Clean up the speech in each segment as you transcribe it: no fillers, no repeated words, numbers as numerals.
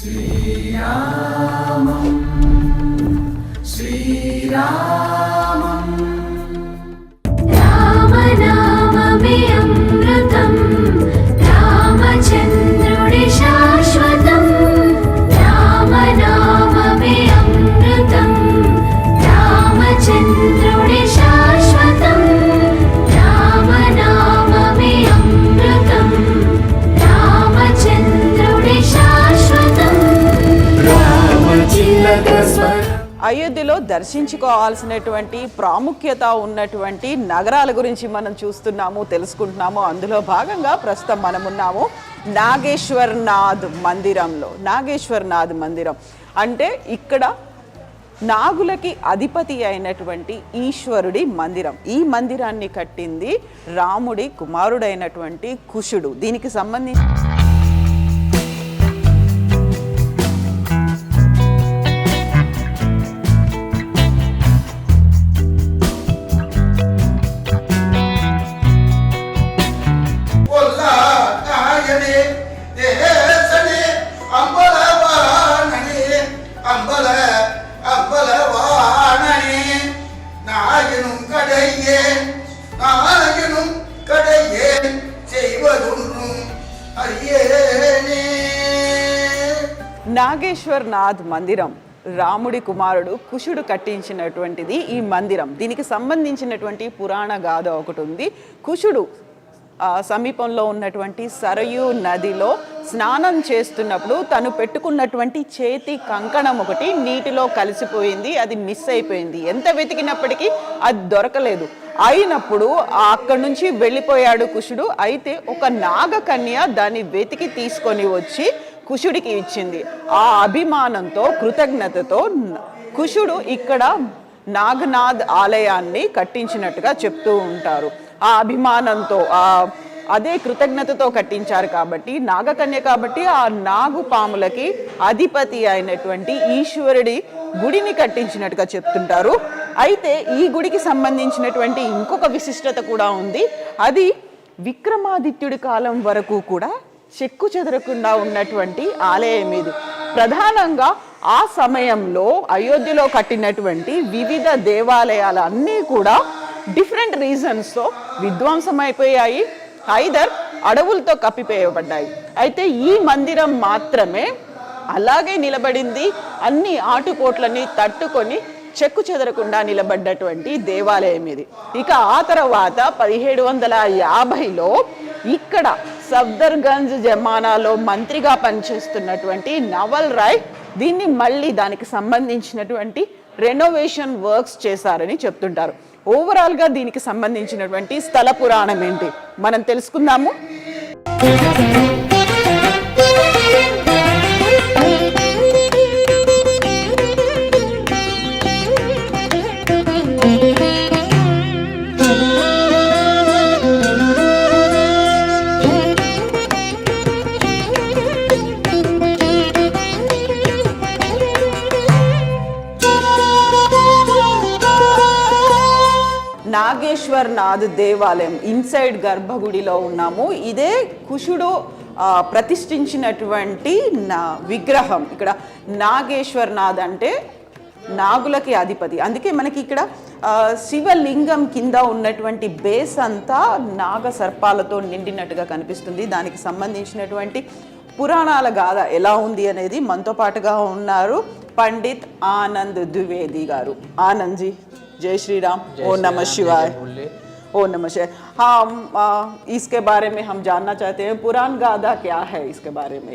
श्रीरामं श्रीरामं रामनाममे अमृतं रामचन्द्रुडि शाश्वतं रामनाममे अमृतं रामचन्द्रुडि शाश्वतं रामनाममे अमृतं रामचन्द्रुडि शाश्वतं रामचिलक स्वर అయోధ్యలో దర్శించుకోవాల్సినటువంటి ప్రాముఖ్యత ఉన్నటువంటి నగరాల గురించి మనం చూస్తున్నాము, తెలుసుకుంటున్నాము. అందులో భాగంగా ప్రస్తుతం మనం ఉన్నాము నాగేశ్వర్నాథ్ మందిరంలో. నాగేశ్వర్నాథ్ మందిరం అంటే ఇక్కడ నాగులకి అధిపతి అయినటువంటి ఈశ్వరుడి మందిరం. ఈ మందిరాన్ని కట్టింది రాముడి కుమారుడైనటువంటి కుశుడు. దీనికి సంబంధించి నాగేశ్వర్నాథ్ మందిరం రాముడి కుమారుడు కుశుడు కట్టించినటువంటిది ఈ మందిరం. దీనికి సంబంధించినటువంటి పురాణ గాథ ఒకటి ఉంది. కుశుడు సమీపంలో ఉన్నటువంటి సరయూ నదిలో స్నానం చేస్తున్నప్పుడు తను పెట్టుకున్నటువంటి చేతి కంకణం ఒకటి నీటిలో కలిసిపోయింది. అది మిస్ అయిపోయింది. ఎంత వెతికినప్పటికీ అది దొరకలేదు. అయినప్పుడు అక్కడి నుంచి వెళ్ళిపోయాడు కుశుడు. అయితే ఒక నాగకన్య దాన్ని వెతికి తీసుకొని వచ్చి కుశుడికి ఇచ్చింది. ఆ అభిమానంతో, కృతజ్ఞతతో కుశుడు ఇక్కడ నాగనాథ్ ఆలయాన్ని కట్టించినట్టుగా చెప్తూ ఉంటారు. ఆ అభిమానంతో, అదే కృతజ్ఞతతో కట్టించారు కాబట్టి, నాగకన్య కాబట్టి ఆ నాగు పాములకి అధిపతి అయినటువంటి ఈశ్వరుడి గుడిని కట్టించినట్టుగా చెప్తుంటారు. అయితే ఈ గుడికి సంబంధించినటువంటి ఇంకొక విశిష్టత కూడా ఉంది. అది విక్రమాదిత్యుడి కాలం వరకు కూడా చెక్కు చెదరకుండా ఉన్నటువంటి ఆలయం ఇది. ప్రధానంగా ఆ సమయంలో అయోధ్యలో కట్టినటువంటి వివిధ దేవాలయాలు అన్నీ కూడా డిఫరెంట్ రీజన్స్తో విధ్వంసం అయిపోయాయి, ఐదర్ అడవులతో కప్పివేయబడ్డాయి. అయితే ఈ మందిరం మాత్రమే అలాగే నిలబడింది. అన్ని ఆటుపోట్లని తట్టుకొని చెక్కు చెదరకుండా నిలబడ్డటువంటి దేవాలయం ఇది. ఇక ఆ తర్వాత 1750లో ఇక్కడ సఫ్దర్గంజ్ జమానాలో మంత్రిగా పనిచేస్తున్నటువంటి నవల్ రాయ్ దీన్ని మళ్ళీ దానికి సంబంధించినటువంటి రెనోవేషన్ వర్క్స్ చేశారని చెప్తుంటారు. ఓవరాల్గా దీనికి సంబంధించినటువంటి స్థల పురాణం ఏంటి మనం తెలుసుకుందాము. నాగేశ్వర్నాథ్ దేవాలయం ఇన్సైడ్ గర్భగుడిలో ఉన్నాము. ఇదే కుశుడు ప్రతిష్ఠించినటువంటి విగ్రహం. ఇక్కడ నాగేశ్వర్నాథ్ అంటే నాగులకి అధిపతి. అందుకే మనకి ఇక్కడ శివలింగం కింద ఉన్నటువంటి బేస్ అంతా నాగ సర్పాలతో నిండినట్టుగా కనిపిస్తుంది. దానికి సంబంధించినటువంటి పురాణాల గాథ ఎలా ఉంది అనేది మనతో పాటుగా ఉన్నారు పండిత్ ఆనంద్ ద్వివేది గారు. ఆనంద్ జీ, जय श्री राम। ओ नमः शिवाय। ओ नमः शिवाय। हाँ, इसके बारे में हम जानना चाहते हैं, पुराण गाथा क्या है इसके बारे में?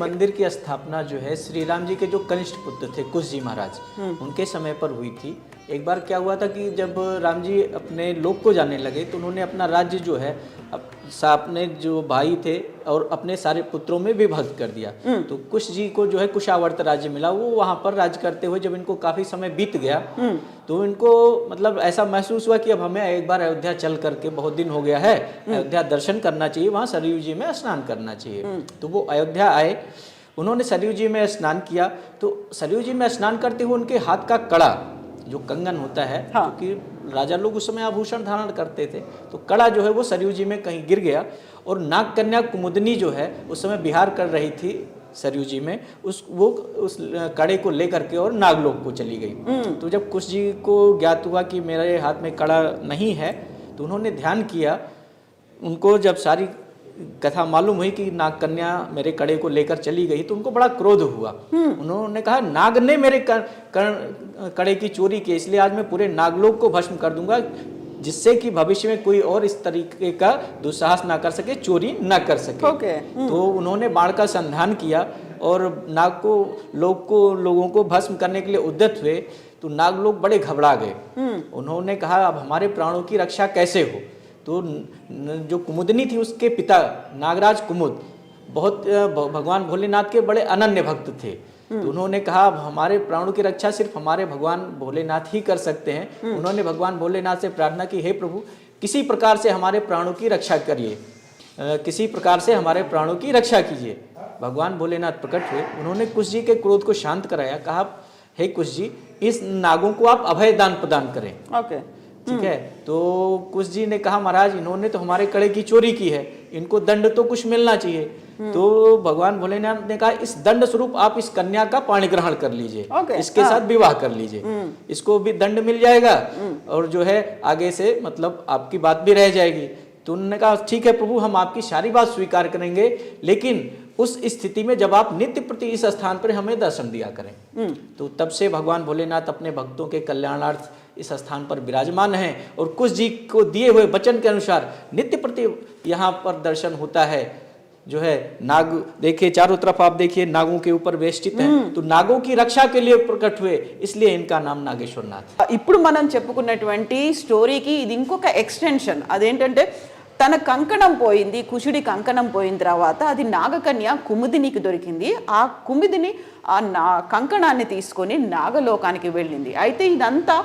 मंदिर की स्थापना जो है श्री राम जी के जो कनिष्ठ पुत्र थे कुश जी महाराज, उनके समय पर हुई थी। एक बार क्या हुआ था कि जब राम जी अपने लोक को जाने लगे तो उन्होंने अपना राज्य जो है अपने जो भाई थे और अपने सारे पुत्रों में विभक्त कर दिया। तो कुश जी को जो है कुशावर्त राज्य मिला। वो वहाँ पर राज्य करते हुए जब इनको काफी समय बीत गया तो इनको मतलब ऐसा महसूस हुआ कि अब हमें एक बार अयोध्या चल करके, बहुत दिन हो गया है, अयोध्या दर्शन करना चाहिए, वहाँ सरयू जी में स्नान करना चाहिए। तो वो अयोध्या आए, उन्होंने सरयू जी में स्नान किया। तो सरयू जी में स्नान करते हुए उनके हाथ का कड़ा जो कंगन होता है, क्योंकि राजा लोग उस समय आभूषण धारण करते थे, तो कड़ा जो है वो सरयू जी में कहीं गिर गया। और नाग कन्या कुमुदनी जो है उस समय विहार कर रही थी सरयू जी में, उस कड़े को लेकर के और नागलोक को चली गई। तो जब कुश जी को ज्ञात हुआ कि मेरे हाथ में कड़ा नहीं है, तो उन्होंने ध्यान किया। उनको जब सारी कथा मालूम हुई कि नाग कन्या मेरे कड़े को लेकर चली गई, तो उनको बड़ा क्रोध हुआ। उन्होंने कहा नाग ने मेरे कड़े की चोरी की, इसलिए आज मैं पूरे नागलोक को भस्म कर दूंगा, जिससे कि भविष्य में कोई और इस तरीके का दुस्साहस ना कर सके, चोरी ना कर सके। तो उन्होंने बाण का संधान किया और लोगों को भस्म करने के लिए उद्यत हुए। तो नाग लोग बड़े घबरा गए। उन्होंने कहा अब हमारे प्राणों की रक्षा कैसे हो। तो जो कुमुदनी थी, उसके पिता नागराज कुमुद बहुत भगवान भोलेनाथ के बड़े अनन्य भक्त थे। तो उन्होंने कहा अब हमारे प्राणों की रक्षा सिर्फ हमारे भगवान भोलेनाथ ही कर सकते हैं। उन्होंने भगवान भोलेनाथ से प्रार्थना की, हे प्रभु किसी प्रकार से हमारे प्राणों की रक्षा करिए, किसी प्रकार से हमारे प्राणों की रक्षा कीजिए। भगवान भोलेनाथ प्रकट हुए, उन्होंने कुश जी के क्रोध को शांत कराया। कहा हे कुश जी, इस नागों को आप अभय दान प्रदान करें। ठीक है। तो कुश जी ने कहा महाराज इन्होंने तो हमारे कड़े की चोरी की है, इनको दंड तो कुछ मिलना चाहिए। तो भगवान भोलेनाथ ने कहा इस दंड स्वरूप आप इस कन्या का पाणी ग्रहण कर लीजिए, इसके साथ विवाह कर लीजिए, इसको भी दंड मिल जाएगा और जो है आगे से मतलब आपकी बात भी रह जाएगी। तो उन्होंने कहा ठीक है प्रभु, हम आपकी सारी बात स्वीकार करेंगे, लेकिन उस स्थिति में जब आप नित्य प्रति इस स्थान पर हमें दर्शन दिया करें। तो तब से भगवान भोलेनाथ अपने भक्तों के कल्याणार्थ इस स्थान पर विराजमान हैं और कुश जी को दिए हुए वचन के अनुसार नित्य प्रति यहाँ पर दर्शन होता है। जो है नाग देखिए, चारों तरफ आप देखिए नागों के ऊपर वेष्टित हैं। तो नागों की रक्षा के लिए प्रकट हुए, इसलिए इनका नाम नागेश्वरनाथ। ఇప్పుడు మనం చెప్పుకున్నటువంటి స్టోరీకి ఇది ఇంకొక ఎక్స్టెన్షన్. అదేంటంటే తన కంకణం పోయింది, కుశుడి కంకణం పోయిన తర్వాత అది నాగకన్య కుముదినికి దొరికింది. ఆ కుముదిని ఆ కంకణాన్ని తీసుకొని నాగలోకానికి వెళ్ళింది. అయితే ఇదంతా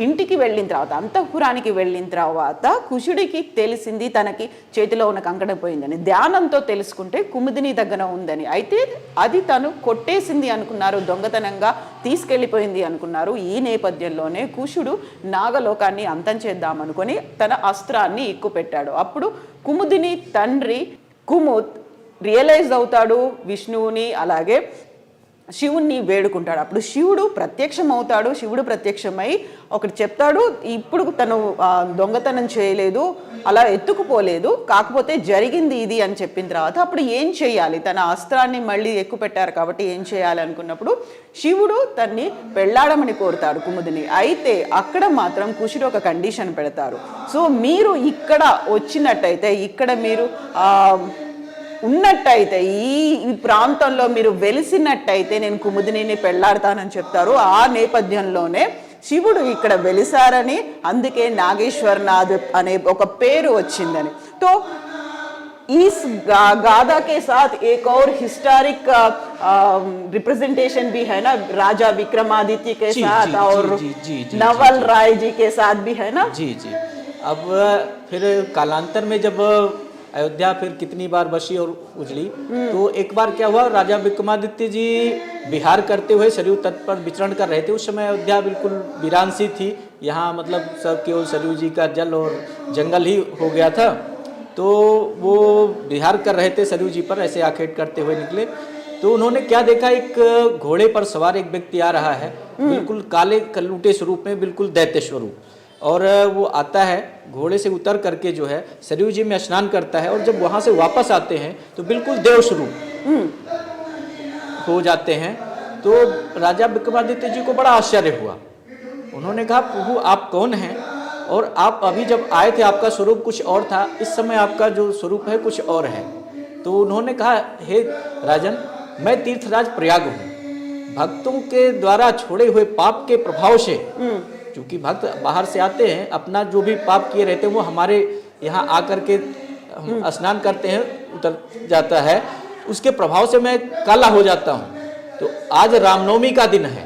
ఇంటికి వెళ్ళిన తర్వాత, అంతఃపురానికి వెళ్ళిన తర్వాత కుశుడికి తెలిసింది తనకి చేతిలో ఉన్న కంకణం పోయిందని. ధ్యానంతో తెలుసుకుంటే కుముదిని దగ్గర ఉందని. అయితే అది తను కొట్టేసింది అనుకున్నారు, దొంగతనంగా తీసుకెళ్ళిపోయింది అనుకున్నారు. ఈ నేపథ్యంలోనే కుశుడు నాగలోకాన్ని అంతం చేద్దామనుకొని తన అస్త్రాన్ని ఎక్కుపెట్టాడు. అప్పుడు కుముదిని తండ్రి కుముద్ రియలైజ్ అవుతాడు విష్ణువుని, అలాగే శివుణ్ణి వేడుకుంటాడు. అప్పుడు శివుడు ప్రత్యక్షం అవుతాడు. శివుడు ప్రత్యక్షమై ఒకటి చెప్తాడు, ఇప్పుడు తను దొంగతనం చేయలేదు, అలా ఎత్తుకుపోలేదు, కాకపోతే జరిగింది ఇది అని చెప్పిన తర్వాత అప్పుడు ఏం చేయాలి, తన అస్త్రాన్ని మళ్ళీ ఎక్కుపెట్టారు కాబట్టి ఏం చేయాలి అనుకున్నప్పుడు శివుడు తన్ని పెళ్ళాడమని కోరుతాడు కుముదిని. అయితే అక్కడ మాత్రం కుశుడు ఒక కండిషన్ పెడతారు. సో మీరు ఇక్కడ వచ్చినట్టయితే, ఇక్కడ మీరు ఉన్నట్టయితే, ఈ ప్రాంతంలో మీరు వెలిసినట్టయితే నేను కుముదిని పెళ్ళాడతానని చెప్తారు. ఆ నేపథ్యంలోనే శివుడు ఇక్కడ వెలిసారని, అందుకే నాగేశ్వరనాథ్ అనే ఒక పేరు వచ్చిందని. तो इस गाथा के साथ एक और हिस्टोरिक रिप्रेजेंटेशन भी है ना, राजा विक्रमादित्य के साथ और नवल राय जी के साथ भी है ना। जी जी। अब फिर कालांतर में जब अयोध्या फिर कितनी बार बसी और उजड़ी, तो एक बार क्या हुआ, राजा विक्रमादित्य जी विहार करते हुए सरयू तट पर विचरण कर रहे थे। उस समय अयोध्या बिल्कुल वीरान सी थी, यहाँ मतलब सब केवल सरयू जी का जल और जंगल ही हो गया था। तो वो विहार कर रहे थे सरयू जी पर, ऐसे आखेट करते हुए निकले। तो उन्होंने क्या देखा, एक घोड़े पर सवार एक व्यक्ति आ रहा है, बिल्कुल काले कलूटे स्वरूप में, बिल्कुल दैत्य स्वरूप, और वो आता है घोड़े से उतर करके जो है सरयू जी में स्नान करता है, और जब वहाँ से वापस आते हैं तो बिल्कुल देव स्वरूप हो जाते हैं। तो राजा विक्रमादित्य जी को बड़ा आश्चर्य हुआ। उन्होंने कहा प्रभु आप कौन हैं, और आप अभी जब आए थे आपका स्वरूप कुछ और था, इस समय आपका जो स्वरूप है कुछ और है। तो उन्होंने कहा हे राजन, मैं तीर्थराज प्रयाग हूँ, भक्तों के द्वारा छोड़े हुए पाप के प्रभाव से, क्योंकि भक्त बाहर से आते हैं, अपना जो भी पाप किए रहते हैं वो हमारे यहाँ आकर के हम स्नान करते हैं, उतर जाता है, उसके प्रभाव से मैं काला हो जाता हूँ। तो आज रामनवमी का दिन है,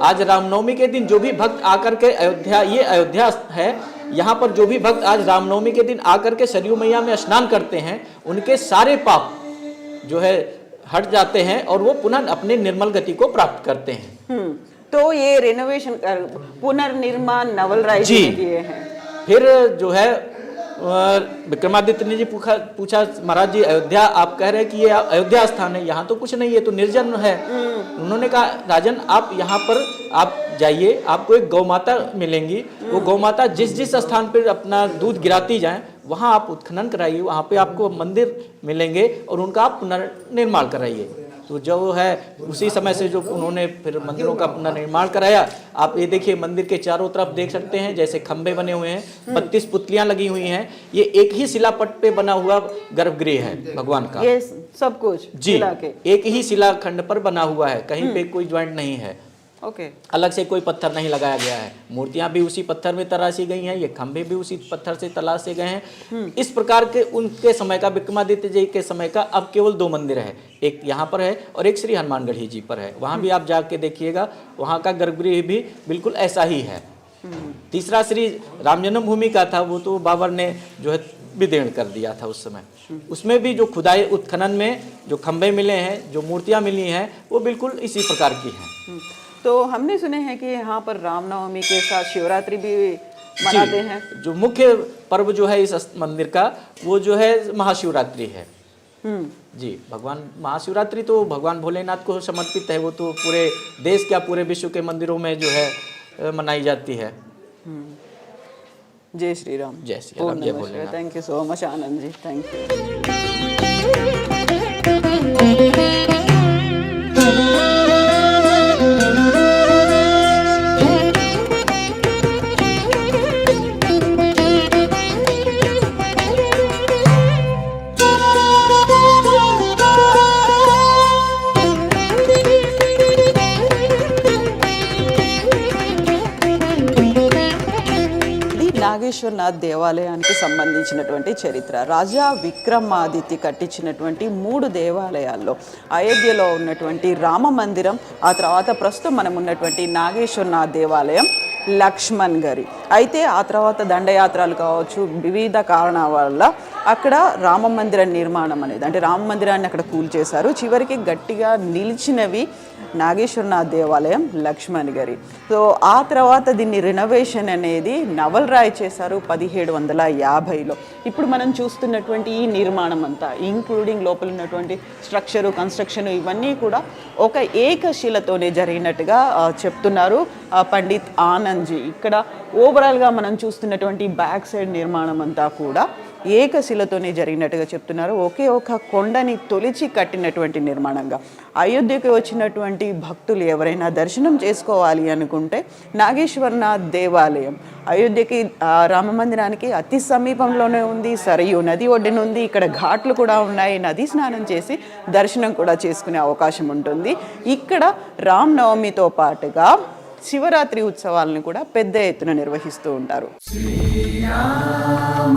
आज रामनवमी के दिन जो भी भक्त आकर के अयोध्या, ये अयोध्या है, यहाँ पर जो भी भक्त आज रामनवमी के दिन आकर के सरयू मैया में स्नान करते हैं, उनके सारे पाप जो है हट जाते हैं और वो पुनः अपने निर्मल गति को प्राप्त करते हैं। तो ये रेनोवेशन पुनर्निर्माण नवल राय जी किए हैं। फिर जो है विक्रमादित्य ने जी पूछा महाराज जी, अयोध्या आप कह रहे हैं कि ये अयोध्या स्थान है, यहाँ तो कुछ नहीं है, तो निर्जन है। उन्होंने कहा राजन आप यहाँ पर आप जाइए, आपको एक गौ माता मिलेंगी, वो गौ माता जिस जिस स्थान पर अपना दूध गिराती जाए वहाँ आप उत्खनन कराइए, वहाँ पे आपको मंदिर मिलेंगे और उनका आप पुनर्निर्माण कराइए। तो जो है उसी समय से जो उन्होंने फिर मंदिरों का पुनर्निर्माण कराया। आप ये देखिए मंदिर के चारों तरफ देख सकते हैं जैसे खंभे बने हुए हैं, 32 पुतलियां लगी हुई हैं। ये एक ही शिलापट पे बना हुआ गर्भगृह है भगवान का, ये सब कुछ जी शिला के? एक ही शिलाखंड पर बना हुआ है, कहीं पे कोई ज्वाइंट नहीं है, ओके। अलग से कोई पत्थर नहीं लगाया गया है। मूर्तियां भी उसी पत्थर में तराशी गई हैं, ये खंभे भी उसी पत्थर से तराशे गए हैं। इस प्रकार के उनके समय का, विक्रमादित्य जी के समय का अब केवल 2 मंदिर है, एक यहाँ पर है और एक श्री हनुमानगढ़ी जी पर है। वहाँ भी आप जाके देखिएगा, वहाँ का गर्भगृह भी बिल्कुल ऐसा ही है। तीसरा श्री राम जन्मभूमि का था, वो तो बाबर ने जो है विदीर्ण कर दिया था उस समय। उसमें भी जो खुदाई उत्खनन में जो खंभे मिले हैं, जो मूर्तियां मिली हैं, वो बिल्कुल इसी प्रकार की हैं। तो हमने सुने हैं कि यहाँ पर रामनवमी के साथ शिवरात्रि भी मनाते हैं। जो मुख्य पर्व जो है इस मंदिर का, वो जो है महाशिवरात्रि है। जी, भगवान महाशिवरात्रि तो भगवान भोलेनाथ को समर्पित है, वो तो पूरे देश क्या पूरे विश्व के मंदिरों में जो है मनाई जाती है। जय श्री राम। जय श्री राम, जय Bholenath. Thank you so much Anand ji, thank you. నాగేశ్వరనాథ్ దేవాలయానికి సంబంధించినటువంటి చరిత్ర. రాజా విక్రమాదిత్య కట్టించినటువంటి 3 దేవాలయాల్లో అయోధ్యలో ఉన్నటువంటి రామ మందిరం, ఆ తర్వాత ప్రస్తుతం మనం ఉన్నటువంటి నాగేశ్వరనాథ్ దేవాలయం, లక్ష్మణ్ గారి. అయితే ఆ తర్వాత దండయాత్రలు కావచ్చు, వివిధ కారణాల వల్ల అక్కడ రామ మందిర నిర్మాణం అనేది, అంటే రామ మందిరాన్ని అక్కడ కూల్చేశారు. చివరికి గట్టిగా నిలిచినవి నాగేశ్వరనాథ్ దేవాలయం, లక్ష్మణ్ గారి. సో ఆ తర్వాత దీన్ని రినోవేషన్ అనేది నవల్ రాయ్ చేశారు 1750లో. ఇప్పుడు మనం చూస్తున్నటువంటి ఈ నిర్మాణం అంతా, ఇంక్లూడింగ్ లోపల ఉన్నటువంటి స్ట్రక్చరు, కన్స్ట్రక్షన్, ఇవన్నీ కూడా ఒక ఏకశిలతోనే జరిగినట్టుగా చెప్తున్నారు పండిత్ ఆనంద్ జీ. ఇక్కడ ఓవరాల్గా మనం చూస్తున్నటువంటి బ్యాక్ సైడ్ నిర్మాణం అంతా కూడా ఏకశిలతోనే జరిగినట్టుగా చెప్తున్నారు. ఒకే ఒక కొండని తొలిచి కట్టినటువంటి నిర్మాణంగా. అయోధ్యకి వచ్చినటువంటి భక్తులు ఎవరైనా దర్శనం చేసుకోవాలి అనుకుంటే నాగేశ్వరనాథ్ దేవాలయం అయోధ్యకి రామ మందిరానికి అతి సమీపంలోనే ఉంది. సరయూ నది ఒడ్డున ఉంది. ఇక్కడ ఘాట్లు కూడా ఉన్నాయి. నది స్నానం చేసి దర్శనం కూడా చేసుకునే అవకాశం ఉంటుంది. ఇక్కడ రామ్ నవమితో పాటుగా శివరాత్రి ఉత్సవాలను కూడా పెద్ద ఎత్తున నిర్వహిస్తూ ఉంటారు. శ్రీరామ